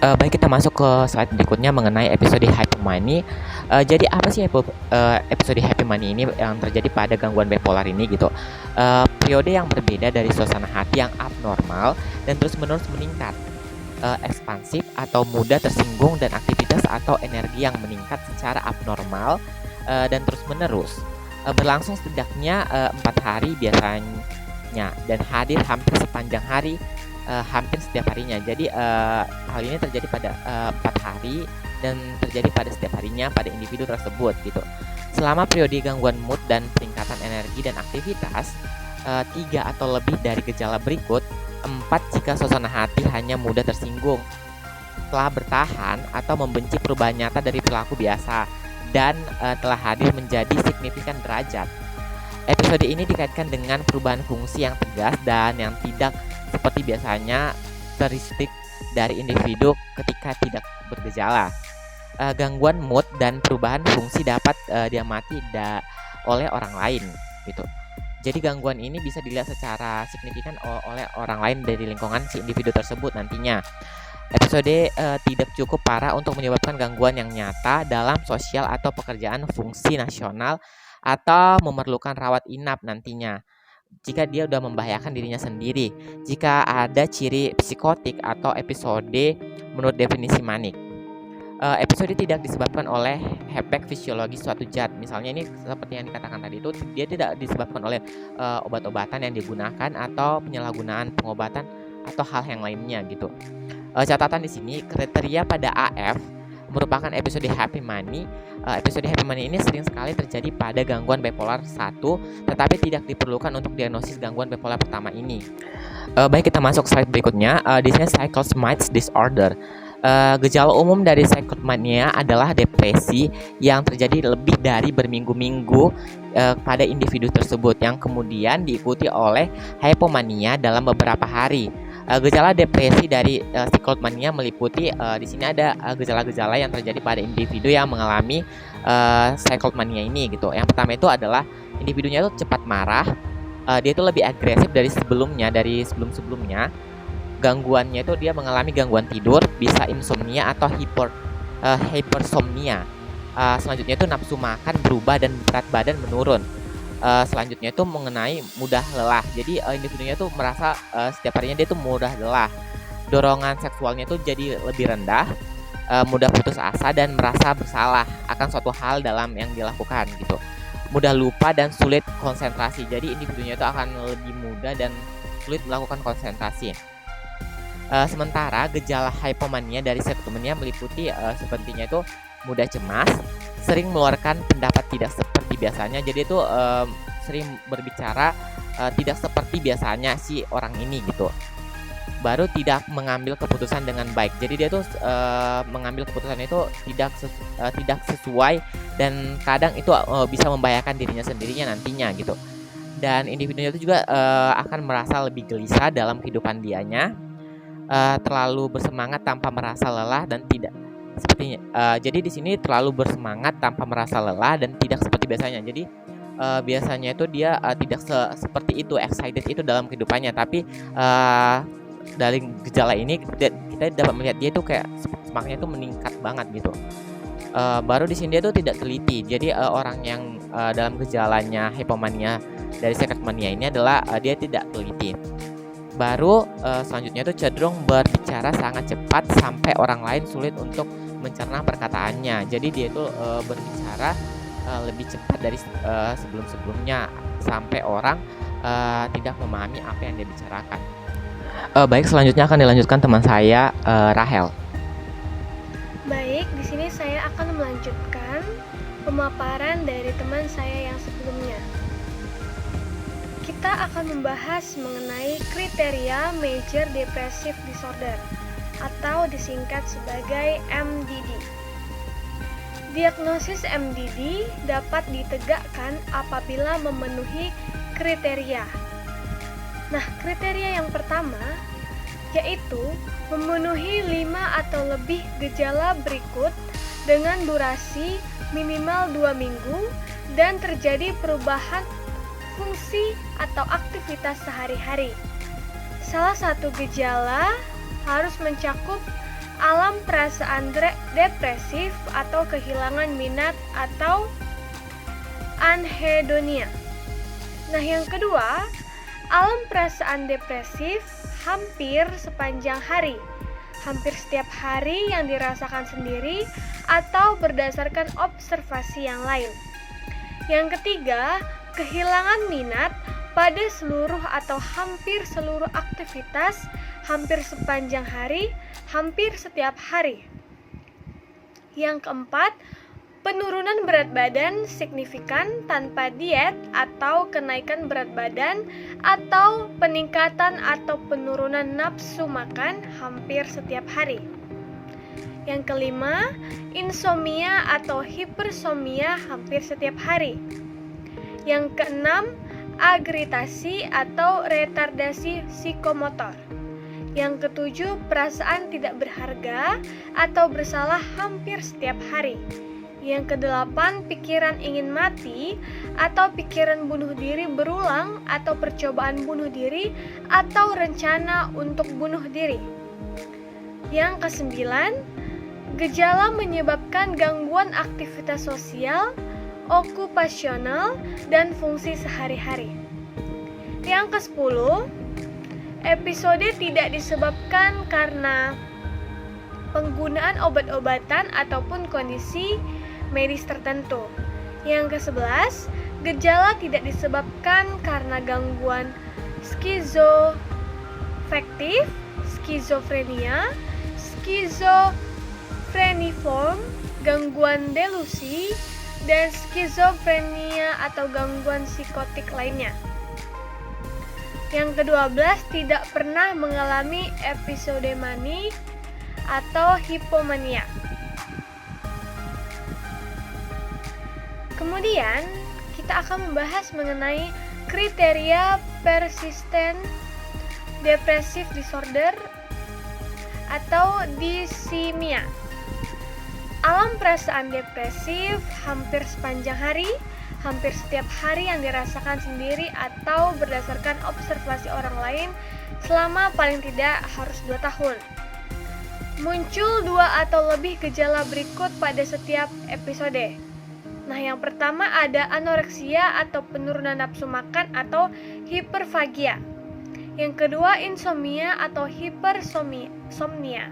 Baik, kita masuk ke slide berikutnya mengenai episode hypomania. Jadi apa sih episode hypomania ini yang terjadi pada gangguan bipolar ini gitu? Periode yang berbeda dari suasana hati yang abnormal dan terus-menerus meningkat, ekspansif atau mudah tersinggung, dan aktivitas atau energi yang meningkat secara abnormal dan terus-menerus. Berlangsung setidaknya 4 hari biasanya dan hadir hampir sepanjang hari, hampir setiap harinya. Jadi hal ini terjadi pada 4 hari dan terjadi pada setiap harinya pada individu tersebut gitu. Selama periode gangguan mood dan peningkatan energi dan aktivitas, 3 atau lebih dari gejala berikut. 4 jika suasana hati hanya mudah tersinggung, telah bertahan atau membenci perubahan nyata dari perilaku biasa, dan telah hadir menjadi signifikan derajat. Episode ini dikaitkan dengan perubahan fungsi yang tegas dan yang tidak seperti biasanya, karakteristik dari individu ketika tidak bergejala. Gangguan mood dan perubahan fungsi dapat diamati oleh orang lain gitu. Jadi gangguan ini bisa dilihat secara signifikan oleh orang lain dari lingkungan si individu tersebut nantinya. Episode tidak cukup parah untuk menyebabkan gangguan yang nyata dalam sosial atau pekerjaan fungsi nasional atau memerlukan rawat inap nantinya. Jika dia sudah membahayakan dirinya sendiri, jika ada ciri psikotik atau episode menurut definisi manik. Episode tidak disebabkan oleh efek fisiologis suatu zat. Misalnya ini seperti yang dikatakan tadi itu, dia tidak disebabkan oleh obat-obatan yang digunakan atau penyalahgunaan pengobatan atau hal yang lainnya gitu. Catatan di sini, kriteria pada AF merupakan episode hypomania. Episode hypomania ini sering sekali terjadi pada gangguan bipolar 1, tetapi tidak diperlukan untuk diagnosis gangguan bipolar pertama ini. Baik, kita masuk slide berikutnya. Di sini cyclosmites disorder. Gejala umum dari cyclosmia adalah depresi yang terjadi lebih dari berminggu-minggu pada individu tersebut, yang kemudian diikuti oleh hypomania dalam beberapa hari. Gejala depresi dari cyclosmia meliputi di sini ada gejala-gejala yang terjadi pada individu yang mengalami cyclosmia ini gitu. Yang pertama itu adalah individunya itu cepat marah, dia itu lebih agresif dari sebelum-sebelumnya. Gangguannya itu dia mengalami gangguan tidur, bisa insomnia atau hypersomnia. Selanjutnya itu nafsu makan berubah dan berat badan menurun. Selanjutnya itu mengenai mudah lelah. Jadi individunya itu merasa setiap harinya dia itu mudah lelah. Dorongan seksualnya itu jadi lebih rendah, mudah putus asa dan merasa bersalah akan suatu hal dalam yang dilakukan gitu. Mudah lupa dan sulit konsentrasi. Jadi individunya itu akan lebih mudah dan sulit melakukan konsentrasi. Sementara gejala hypomania dari cyclosmia meliputi sepertinya itu mudah cemas, sering mengeluarkan pendapat tidak seperti biasanya. Jadi itu sering berbicara tidak seperti biasanya si orang ini gitu. Baru tidak mengambil keputusan dengan baik. Jadi dia tuh mengambil keputusan itu tidak sesuai, dan kadang itu bisa membahayakan dirinya sendirinya nantinya gitu. Dan individunya itu juga akan merasa lebih gelisah dalam kehidupan dianya. Terlalu bersemangat tanpa merasa lelah dan tidak sepertinya. Jadi di sini terlalu bersemangat tanpa merasa lelah dan tidak seperti biasanya. Jadi biasanya itu dia tidak seperti itu, excited itu dalam kehidupannya. Tapi dari gejala ini kita dapat melihat dia itu kayak semangatnya itu meningkat banget gitu. Baru di sini dia tuh tidak teliti. Jadi orang yang dalam gejalanya hypomania dari cyclosmia ini adalah dia tidak teliti. Baru selanjutnya itu cenderung berbicara sangat cepat sampai orang lain sulit untuk mencerna perkataannya. Jadi dia itu berbicara lebih cepat dari sebelum-sebelumnya sampai orang tidak memahami apa yang dia bicarakan. Baik, selanjutnya akan dilanjutkan teman saya Rahel. Baik, di sini saya akan melanjutkan pemaparan dari teman saya yang sebelumnya. Kita akan membahas mengenai kriteria Major Depressive Disorder atau disingkat sebagai MDD. Diagnosis MDD dapat ditegakkan apabila memenuhi kriteria. Nah, kriteria yang pertama yaitu memenuhi 5 atau lebih gejala berikut dengan durasi minimal 2 minggu dan terjadi perubahan fungsi atau aktivitas sehari-hari. Salah satu gejala harus mencakup alam perasaan depresif atau kehilangan minat atau anhedonia. Nah, yang kedua, alam perasaan depresif hampir sepanjang hari, hampir setiap hari yang dirasakan sendiri atau berdasarkan observasi yang lain. Yang ketiga, kehilangan minat pada seluruh atau hampir seluruh aktivitas, hampir sepanjang hari, hampir setiap hari. Yang keempat, penurunan berat badan signifikan tanpa diet atau kenaikan berat badan atau peningkatan atau penurunan nafsu makan hampir setiap hari. Yang kelima, insomnia atau hipersomnia hampir setiap hari. Yang keenam, agitasi atau retardasi psikomotor. Yang ketujuh, perasaan tidak berharga atau bersalah hampir setiap hari. Yang kedelapan, pikiran ingin mati atau pikiran bunuh diri berulang atau percobaan bunuh diri atau rencana untuk bunuh diri. Yang kesembilan, gejala menyebabkan gangguan aktivitas sosial, okupasional, dan fungsi sehari-hari. Yang ke-10, episode tidak disebabkan karena penggunaan obat-obatan ataupun kondisi medis tertentu. Yang ke-11, gejala tidak disebabkan karena gangguan skizofrektif, skizofrenia, skizofreniform, gangguan delusi, dan skizofrenia atau gangguan psikotik lainnya. Yang ke-12, tidak pernah mengalami episode manik atau hipomania. Kemudian, kita akan membahas mengenai kriteria persistent depressive disorder atau dysimia. Alam perasaan depresif hampir sepanjang hari, hampir setiap hari yang dirasakan sendiri atau berdasarkan observasi orang lain selama paling tidak harus 2 tahun. Muncul 2 atau lebih gejala berikut pada setiap episode. Nah, yang pertama ada anoreksia atau penurunan nafsu makan atau hiperfagia. Yang kedua insomnia atau hipersomnia.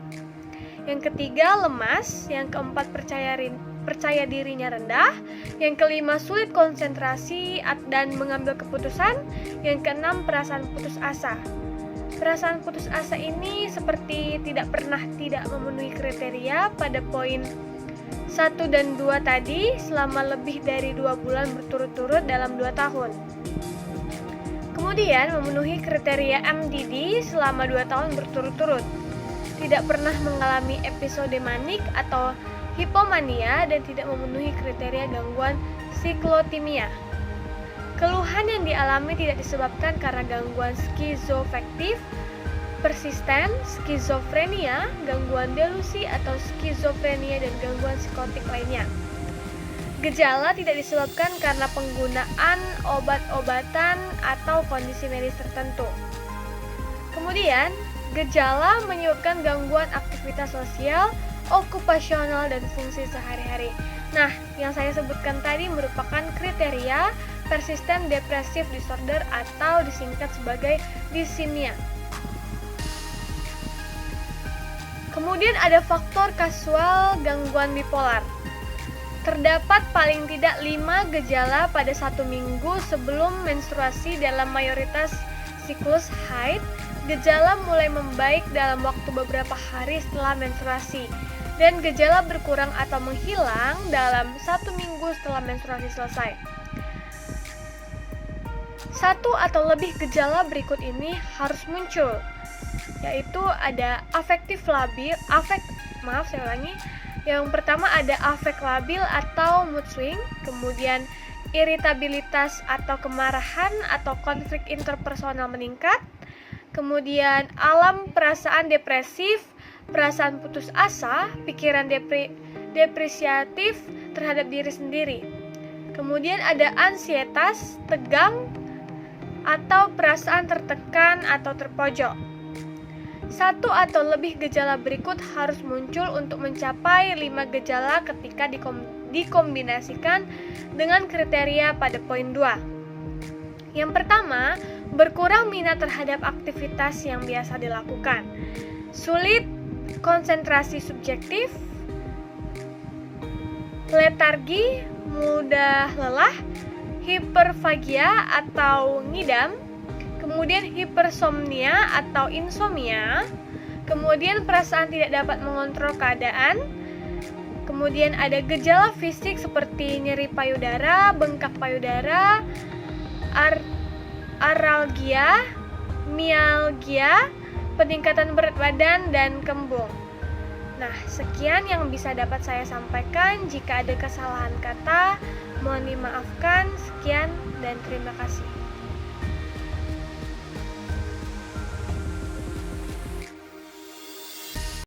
Yang ketiga lemas, yang keempat percaya dirinya rendah, yang kelima sulit konsentrasi dan mengambil keputusan, yang keenam perasaan putus asa. Perasaan putus asa ini seperti tidak memenuhi kriteria pada poin 1 dan 2 tadi selama lebih dari 2 bulan berturut-turut dalam 2 tahun. Kemudian memenuhi kriteria MDD selama 2 tahun berturut-turut. Tidak pernah mengalami episode manik atau hipomania dan tidak memenuhi kriteria gangguan siklotimia. Keluhan yang dialami tidak disebabkan karena gangguan skizofrektif, persisten, skizofrenia, gangguan delusi atau skizofrenia dan gangguan psikotik lainnya. Gejala tidak disebabkan karena penggunaan obat-obatan atau kondisi medis tertentu. Kemudian, gejala menyebabkan gangguan aktivitas sosial, okupasional, dan fungsi sehari-hari. Nah, yang saya sebutkan tadi merupakan kriteria persistent depressive disorder atau disingkat sebagai dysimia. Kemudian ada faktor kasual gangguan bipolar. Terdapat paling tidak 5 gejala pada 1 minggu sebelum menstruasi dalam mayoritas siklus haid. Gejala mulai membaik dalam waktu beberapa hari setelah menstruasi, dan gejala berkurang atau menghilang dalam 1 minggu setelah menstruasi selesai. 1 atau lebih gejala berikut ini harus muncul, yaitu ada Yang pertama ada afek labil atau mood swing, kemudian iritabilitas atau kemarahan atau konflik interpersonal meningkat, kemudian alam perasaan depresif, perasaan putus asa, pikiran depresiatif terhadap diri sendiri. Kemudian ada ansietas, tegang, atau perasaan tertekan atau terpojok. Satu atau lebih gejala berikut harus muncul untuk mencapai 5 gejala ketika dikombinasikan dengan kriteria pada poin 2. Yang pertama, berkurang minat terhadap aktivitas yang biasa dilakukan. Sulit konsentrasi subjektif, letargi, mudah lelah, hiperfagia atau ngidam, kemudian hipersomnia atau insomnia, kemudian perasaan tidak dapat mengontrol keadaan, kemudian ada gejala fisik seperti nyeri payudara, bengkak payudara, aralgia, mialgia, peningkatan berat badan, dan kembung. Nah, sekian yang bisa dapat saya sampaikan. Jika ada kesalahan kata, mohon dimaafkan. Sekian dan terima kasih.